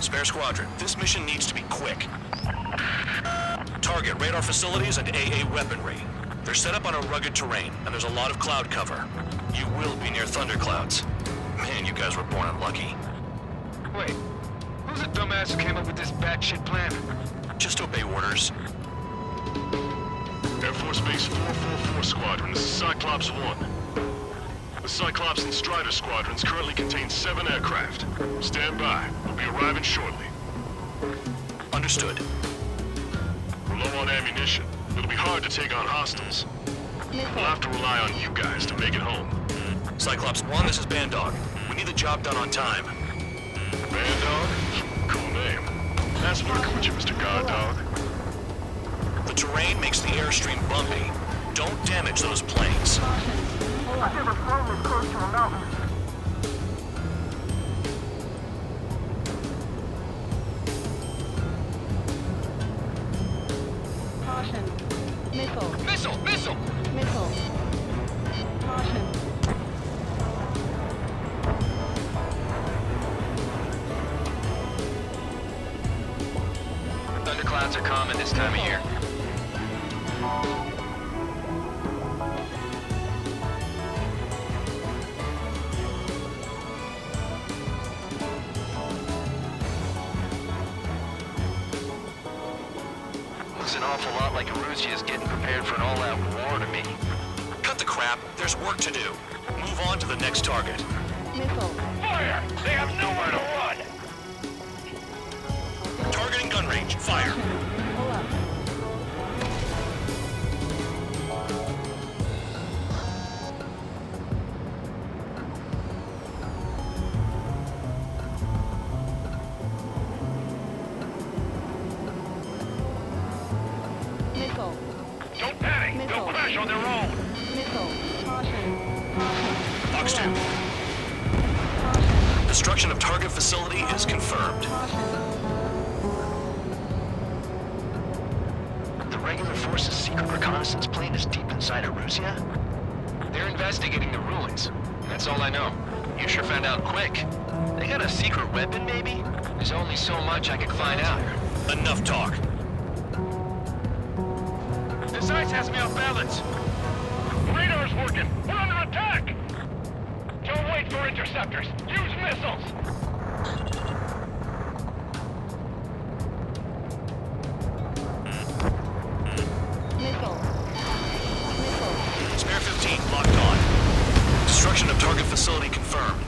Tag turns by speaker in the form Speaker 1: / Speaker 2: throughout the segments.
Speaker 1: Spare squadron, this mission needs to be quick. Target radar facilities and AA weaponry. They're set up on a rugged terrain, and there's a lot of cloud cover. You will be near thunderclouds. Man, you guys were born unlucky.
Speaker 2: Wait, who's the dumbass who came up with this batshit plan?
Speaker 1: Just obey orders.
Speaker 3: Air Force Base 444 Squadron, this is Cyclops 1. The Cyclops and Strider squadrons currently contain 7 aircraft. Stand by. We'll be arriving shortly.
Speaker 1: Understood.
Speaker 3: We're low on ammunition. It'll be hard to take on hostiles. We'll have to rely on you guys to make it home.
Speaker 1: Cyclops 1, this is Bandog. We need the job done on time.
Speaker 3: Bandog? Cool name. Nice working with you, Mr. Guard Dog.
Speaker 1: The terrain makes the airstream bumpy. Don't damage those planes.
Speaker 4: I've never flown this close to a mountain.
Speaker 5: Caution. Missile.
Speaker 2: Missile! Missile!
Speaker 5: Missile. Caution.
Speaker 2: Thunderclouds are common this time of year. Looks an awful lot like Russia is getting prepared for an all-out war to me.
Speaker 1: Cut the crap. There's work to do. Move on to the next target.
Speaker 5: Missile.
Speaker 2: Fire! They have nowhere to run!
Speaker 1: Targeting gun range. Fire.
Speaker 5: Pull up. Missile.
Speaker 2: Don't panic!
Speaker 5: Missile.
Speaker 2: They'll crash on their own!
Speaker 5: Missile. Caution. Caution.
Speaker 1: Fox 2.
Speaker 5: Caution.
Speaker 1: Destruction of target facility is confirmed.
Speaker 5: Caution.
Speaker 6: The regular force's secret reconnaissance plane is deep inside of Russia?
Speaker 2: They're investigating the ruins. That's all I know.
Speaker 6: You sure found out quick. They got a secret weapon, maybe?
Speaker 2: There's only so much I can find out.
Speaker 1: Enough talk.
Speaker 2: This ice has me off balance. Radar's working. We're under attack. Don't wait for interceptors. Use missiles.
Speaker 5: Missile. Missile.
Speaker 1: Spare 15 locked on. Destruction of target facility confirmed.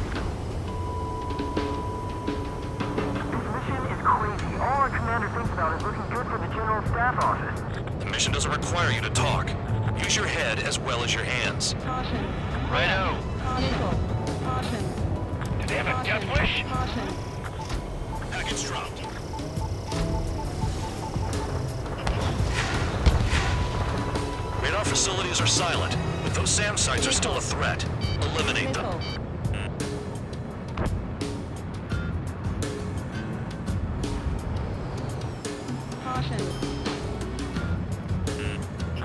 Speaker 4: This mission is crazy. All our commander thinks about is looking good for the General Staff Office.
Speaker 1: The mission doesn't require you to talk. Use your head as well as your hands.
Speaker 5: Caution.
Speaker 6: Righto.
Speaker 5: Missile. Caution.
Speaker 2: Do they have a death wish?
Speaker 5: Caution.
Speaker 1: Package dropped. Radar facilities are silent, but those SAM sites are still a threat. Eliminate them.
Speaker 5: Missile. Caution.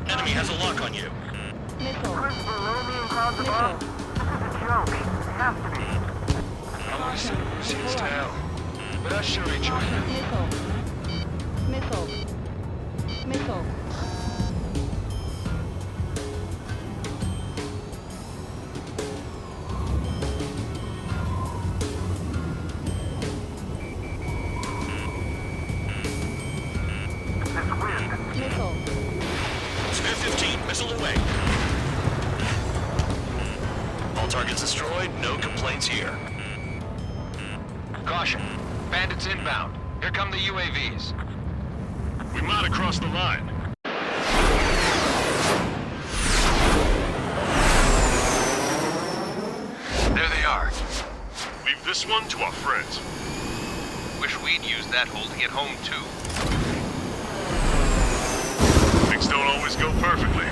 Speaker 1: Enemy has a lock on you.
Speaker 5: Missile.
Speaker 4: Chris below me and clouds above? This is a joke. It has to be.
Speaker 2: I want to send Russians to hell. But I sure enjoy it.
Speaker 5: Missile. Missile. Missile.
Speaker 4: This wind.
Speaker 5: Missile.
Speaker 1: Spare 15, missile away. All targets destroyed, no complaints here.
Speaker 2: Caution. Bandits inbound. Here come the UAVs.
Speaker 3: We might have crossed the line.
Speaker 2: There they are.
Speaker 3: Leave this one to our friends.
Speaker 2: Wish we'd used that hole to get home, too.
Speaker 3: Things don't always go perfectly.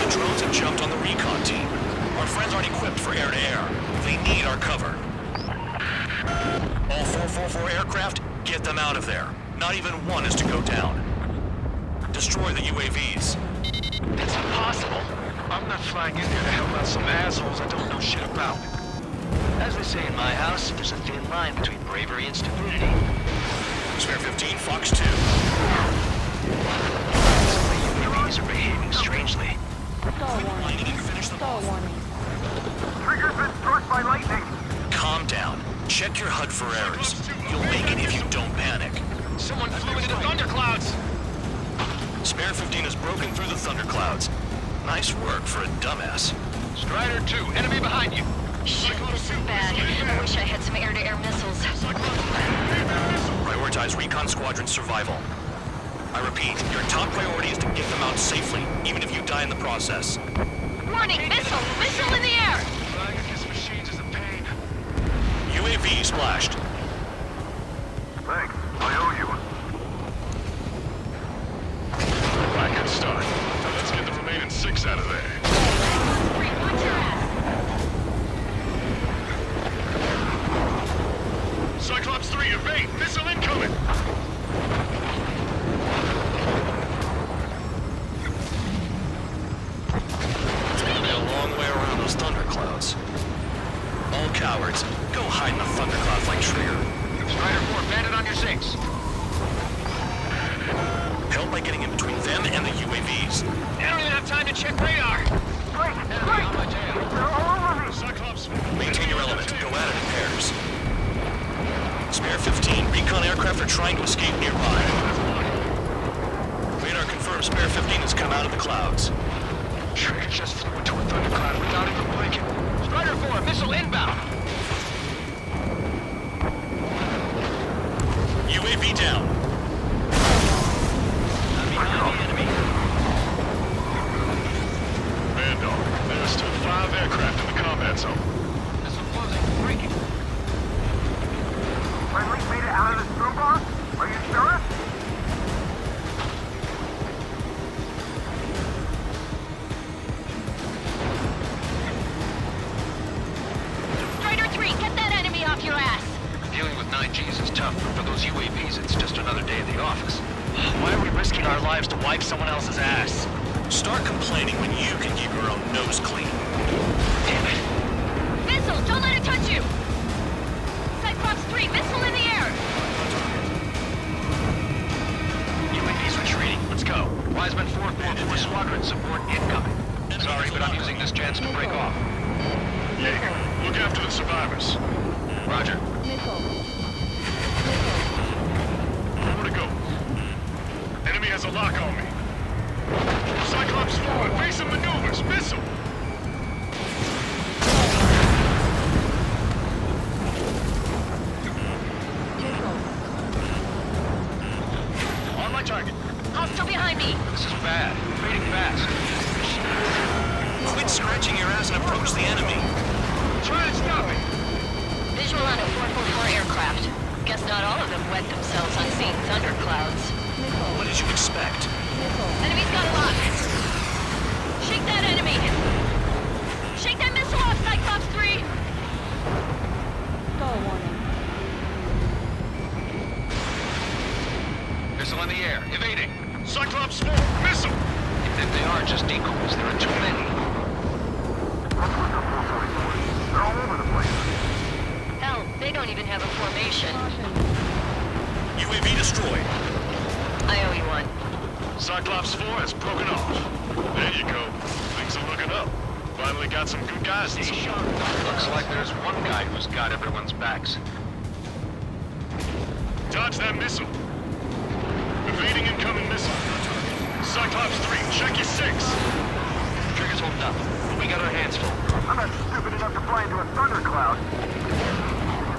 Speaker 1: The drones have jumped on the recon team. Our friends aren't equipped for air-to-air. They need our cover. All 444 aircraft, get them out of there. Not even one is to go down. Destroy the UAVs.
Speaker 6: That's impossible. I'm not flying in there to help out some assholes I don't know shit about. As they say in my house, there's a thin line between bravery and stupidity.
Speaker 1: Spare 15, Fox 2.
Speaker 6: Some of the UAVs are behaving strangely.
Speaker 5: Stall warning.
Speaker 1: Lighting and finish them
Speaker 5: Stall
Speaker 1: off.
Speaker 5: warning.
Speaker 4: Trigger's been struck by lightning.
Speaker 1: Calm down. Check your HUD for errors. You'll make it if you don't panic.
Speaker 2: Someone flew into the thunderclouds.
Speaker 1: Spare 15 has broken through the thunderclouds. Nice work for a dumbass.
Speaker 2: Strider 2, enemy behind you.
Speaker 7: Shit, this is bad. I wish I had some air-to-air missiles.
Speaker 1: Prioritize recon squadron survival. I repeat, your top priority is to get them out safely, even if you die in the process.
Speaker 7: Warning, missile! Missile in the air!
Speaker 3: Flying against machines is a pain.
Speaker 1: UAV splashed.
Speaker 4: Thanks. I owe you.
Speaker 3: Right, good start. Now let's get the remaining 6 out of there.
Speaker 7: Watch your ass!
Speaker 3: Cyclops 3, evade! Missile incoming!
Speaker 1: It's gonna be a long way around those thunderclouds. All cowards, go hide in the thunderclouds like Trigger.
Speaker 2: Strider 4, bandit on your 6.
Speaker 1: Help by getting in between them and the UAVs.
Speaker 2: I don't even have time to check radar.
Speaker 4: Break!
Speaker 2: Enemy on my tail.
Speaker 4: They're all over me!
Speaker 3: Cyclops,
Speaker 1: Maintain your element. Go at it in pairs. Spare 15. Recon aircraft are trying to escape nearby. Radar confirms Spare 15 has come out of the clouds.
Speaker 6: Trigger just flew into a thundercloud without even blinking.
Speaker 2: Strider 4, missile inbound.
Speaker 1: UAV down.
Speaker 3: Vandal, there's still 5 aircraft in the combat zone.
Speaker 2: Missile closing, breaking.
Speaker 4: Friendly made it out of the storm bar? Are you sure?
Speaker 7: Strider 3, get that enemy off your ass!
Speaker 6: Dealing with 9Gs is tough, but for those UAVs, it's just another day at the office. Why are we risking our lives to wipe someone else's ass?
Speaker 1: Start complaining when you can keep your own nose clean.
Speaker 6: Damn it.
Speaker 7: Missile, don't let it touch you! Cyclops 3, missile in the air!
Speaker 6: UAV's retreating. Let's go. Wiseman 444 Squadron support incoming. Sorry, but I'm using this chance to break off.
Speaker 3: Jaeger, look after the survivors.
Speaker 6: Roger.
Speaker 5: Missile.
Speaker 3: Where to go? Enemy has a lock on me. Cyclops 4, evasive maneuvers, missile!
Speaker 5: Missile.
Speaker 6: On my target.
Speaker 7: Hostile behind me!
Speaker 6: This is bad. Fading fast.
Speaker 1: Quit scratching your ass and approach the enemy.
Speaker 2: Try and stop me.
Speaker 7: Visual on a 444 aircraft. Guess not all of them wet themselves on seeing thunderclouds.
Speaker 5: Missile.
Speaker 1: What did you expect?
Speaker 5: Missile.
Speaker 7: Enemy's got a lock. Shake that enemy! Shake that missile off, Cyclops 3!
Speaker 5: Stall warning.
Speaker 6: Missile in the air. Evading.
Speaker 3: Cyclops 4, missile!
Speaker 6: If they are just decoys, there are too many.
Speaker 4: They're all over the place.
Speaker 7: Hell, they don't even have a formation.
Speaker 5: Caution.
Speaker 1: UAV destroyed.
Speaker 7: I owe you one.
Speaker 3: Cyclops 4 has broken off. There you go. Things are looking up. Finally got some good guys in some...
Speaker 6: Looks like there's one guy who's got everyone's backs.
Speaker 3: Dodge that missile. Evading incoming missile. Cyclops 3, check your 6.
Speaker 6: Trigger's holding up. We got our hands full.
Speaker 4: I'm not stupid enough to fly into a thundercloud.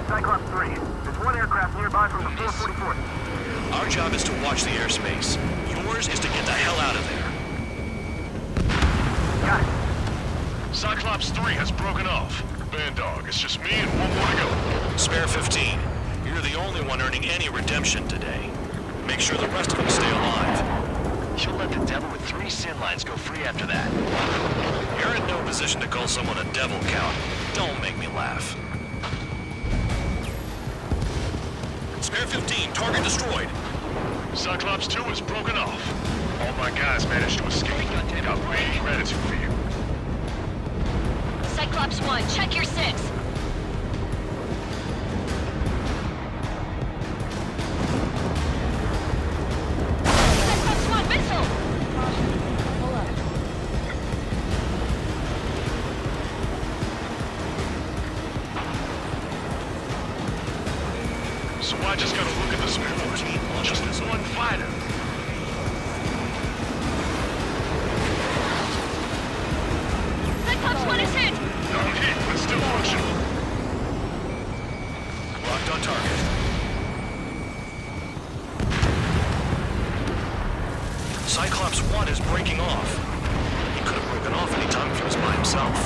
Speaker 4: Cyclops 3, there's one aircraft nearby from the 444th.
Speaker 1: Our job is to watch the airspace. Yours is to get the hell out of there.
Speaker 4: Got it.
Speaker 3: Cyclops 3 has broken off. Bandog, it's just me and one more to go.
Speaker 1: Spare 15. You're the only one earning any redemption today. Make sure the rest of them stay alive.
Speaker 6: She'll let the devil with 3 sin lines go free after that.
Speaker 1: You're in no position to call someone a devil, Count. Don't make me laugh. Spare 15, target destroyed.
Speaker 3: Cyclops 2 has broken off. All my guys managed to escape. Got big gratitude for you.
Speaker 7: 1, check your 6. Cyclops 1, missile!
Speaker 5: Pull up.
Speaker 3: So I just gotta look at the spare just this one fighter.
Speaker 7: Cyclops 1 is hit!
Speaker 3: I'm hit, but still functional.
Speaker 1: Locked on target. Cyclops 1 is breaking off. He could have broken off any time if he was by himself.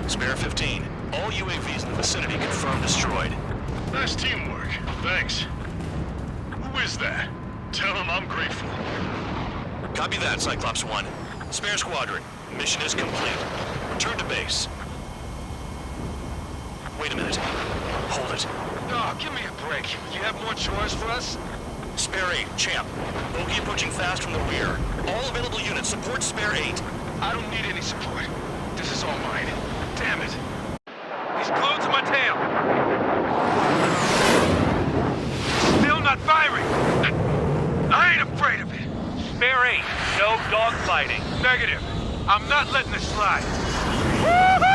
Speaker 1: Spare 15. All UAVs in the vicinity confirmed destroyed.
Speaker 3: Nice teamwork. Thanks. Who is that? Tell him I'm grateful.
Speaker 1: Copy that, Cyclops 1. Spare squadron. Mission is complete. Return to base. Wait a minute. Hold it.
Speaker 6: Oh, give me a break. You have more chores for us?
Speaker 1: Spare 8, champ. Bogey approaching fast from the rear. All available units support Spare 8.
Speaker 6: I don't need any support. This is all mine. Damn it. He's glued to my tail. Still not firing. I ain't afraid of it.
Speaker 2: Spare 8, no dogfighting.
Speaker 6: Negative. I'm not letting this slide. Woohoo!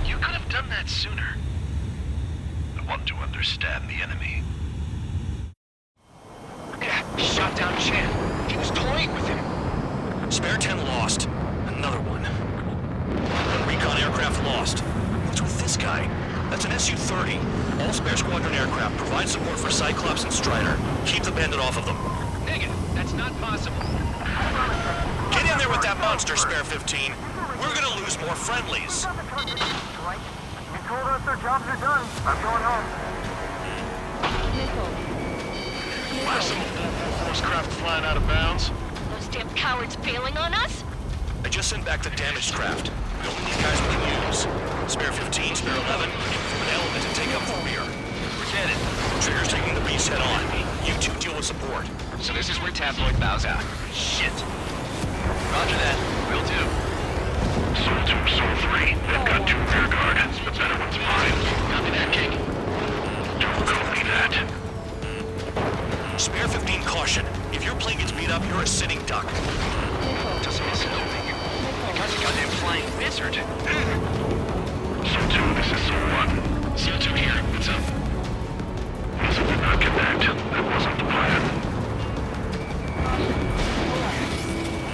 Speaker 3: You could have done that sooner. I want to understand the enemy.
Speaker 6: Yeah, shot down Chan. He was toying with him.
Speaker 1: Spare 10 lost. Another one. One recon aircraft lost. What's with this guy? That's an Su-30. All spare squadron aircraft provide support for Cyclops and Strider. Keep the bandit off of them.
Speaker 6: Negative. That's not possible.
Speaker 1: Get in there with that monster, Spare 15. We're gonna lose more friendlies.
Speaker 4: You told us their jobs are done. I'm going home.
Speaker 5: Missile.
Speaker 3: Some force craft flying out of bounds.
Speaker 7: Those damn cowards bailing on us?
Speaker 1: I just sent back the damaged craft. We only need guys we can use. Spare 15, Spare 11, form an element and take up the rear.
Speaker 6: Forget it.
Speaker 1: Trigger's taking the beast head on. You two deal with support.
Speaker 6: So this is where Tabloid bows out. Shit. Roger that. Will do.
Speaker 3: Soul 2, Soul 3. They've got 2 rear guard. The better one's mine.
Speaker 6: Copy that, King.
Speaker 3: Don't copy that.
Speaker 1: Spare 15, caution. If your plane gets beat up, you're a sitting duck.
Speaker 6: Doesn't miss anything. You got the goddamn flying wizard.
Speaker 3: Soul 2, this is Soul 1.
Speaker 6: Soul 2 here. What's up?
Speaker 3: Missile did not connect. That wasn't the plan.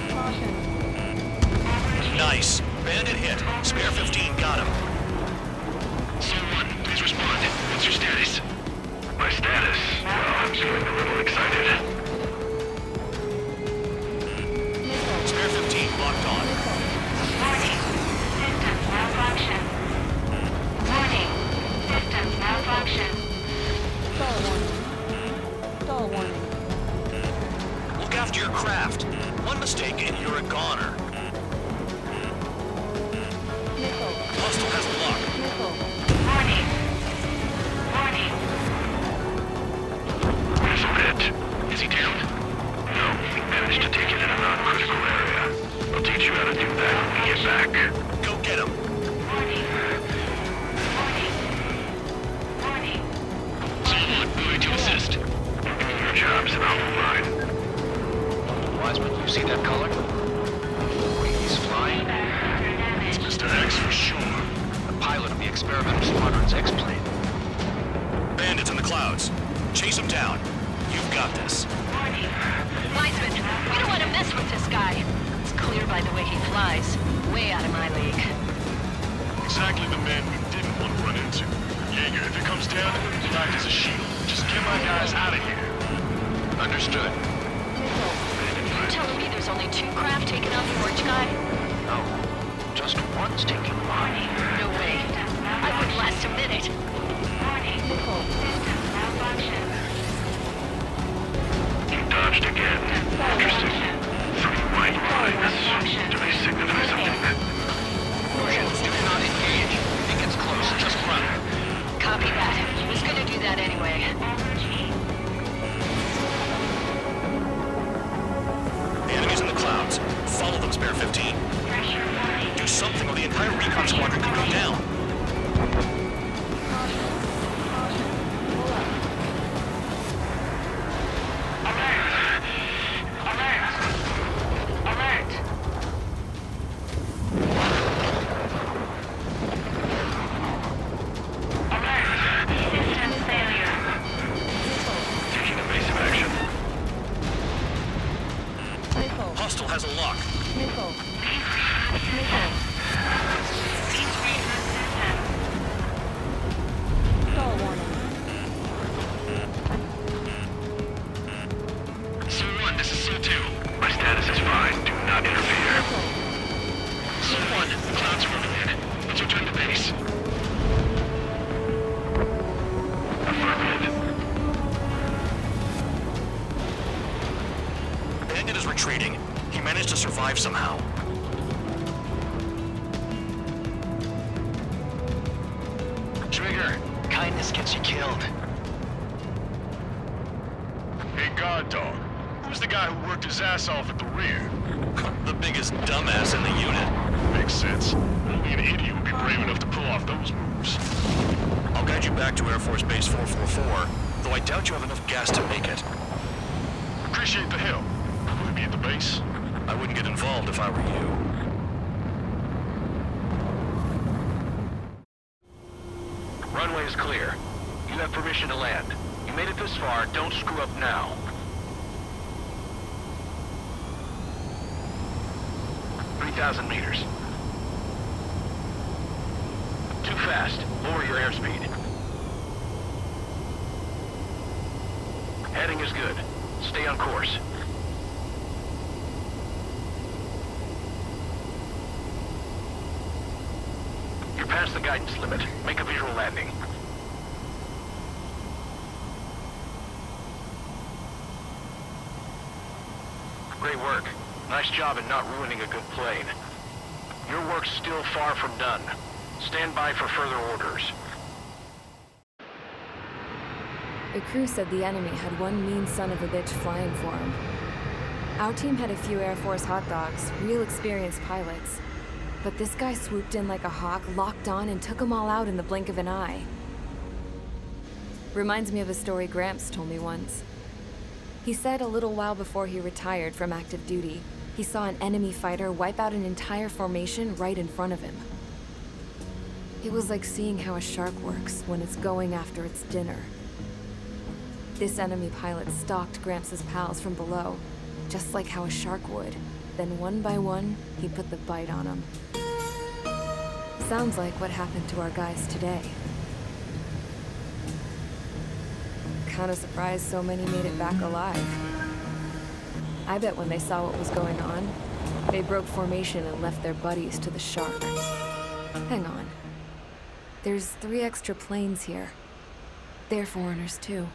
Speaker 5: Caution.
Speaker 1: Nice. Bandit hit. Spare 15, got him.
Speaker 3: Soul 1, please respond. What's your status? My status? Well, I'm feeling a little excited.
Speaker 1: Spare 15, locked on.
Speaker 8: Warning. Systems malfunction. Warning. Systems malfunction.
Speaker 5: Stall warning. Stall warning.
Speaker 1: Look after your craft. One mistake and you're a goner.
Speaker 5: Missile.
Speaker 1: Hostile has luck.
Speaker 5: Missile.
Speaker 8: Warning. Warning.
Speaker 3: Missile hit. Is he down? No, we managed to take it in a non-critical area. I'll teach you how to do that when we get back.
Speaker 1: Go get him.
Speaker 8: Warning. Warning. Warning.
Speaker 6: Someone going to assist.
Speaker 3: Your job's and I'll do mine.
Speaker 6: Wiseman, you see that color? He's flying.
Speaker 3: It's Mr. X for sure.
Speaker 6: The pilot of the experimental squadron's X-plane.
Speaker 1: Bandits in the clouds. Chase him down. You've got this.
Speaker 8: Warning.
Speaker 7: Wiseman, we don't want to mess with this guy. It's clear by the way he flies. Way out of my league.
Speaker 3: Exactly the man we didn't want to run into. Jaeger, if it comes down, you'll act as a shield. Just get my guys out of here.
Speaker 6: Understood.
Speaker 5: Missile.
Speaker 7: You telling me there's only 2 craft taking out the orange guy?
Speaker 6: No. Just one's taking mine.
Speaker 7: No way. I wouldn't last a minute.
Speaker 8: Warning.
Speaker 5: Missile.
Speaker 8: Systems malfunction.
Speaker 3: You dodged again. Interesting. 3 white lines. Do they signify something?
Speaker 6: Fusion
Speaker 1: hostile has a lock.
Speaker 5: Missile. Missile. Stall warning.
Speaker 3: SOL-1, this is SOL-2. My status is fine. Do not interfere.
Speaker 5: Missile.
Speaker 3: SOL-1, the clouds are moving in. Let's return to base. Affirmative.
Speaker 1: Bandit is retreating. He managed to survive somehow.
Speaker 6: Trigger, kindness gets you killed.
Speaker 3: Hey, God Dog. Who's the guy who worked his ass off at the rear?
Speaker 1: The biggest dumbass in the unit.
Speaker 3: Makes sense. Only an idiot would be brave enough to pull off those moves.
Speaker 1: I'll guide you back to Air Force Base 444, though I doubt you have enough gas to make it.
Speaker 3: Appreciate the help. Will we be at the base?
Speaker 1: I wouldn't get involved if I were you.
Speaker 2: Runway is clear. You have permission to land. You made it this far, don't screw up now. "3,000 meters. Too fast. Lower your airspeed. Heading is good. Stay on course. You're past the guidance limit. Make a visual landing. Great work. Nice job in not ruining a good plane. Your work's still far from done. Stand by for further orders.
Speaker 9: The crew said the enemy had one mean son of a bitch flying for him. Our team had a few Air Force hot dogs, real experienced pilots. But this guy swooped in like a hawk, locked on, and took them all out in the blink of an eye. Reminds me of a story Gramps told me once. He said a little while before he retired from active duty, he saw an enemy fighter wipe out an entire formation right in front of him. It was like seeing how a shark works when it's going after its dinner. This enemy pilot stalked Gramps' pals from below, just like how a shark would. Then one by one, he put the bite on them. Sounds like what happened to our guys today. Kinda surprised so many made it back alive. I bet when they saw what was going on, they broke formation and left their buddies to the shark. Hang on. There's 3 extra planes here. They're foreigners too.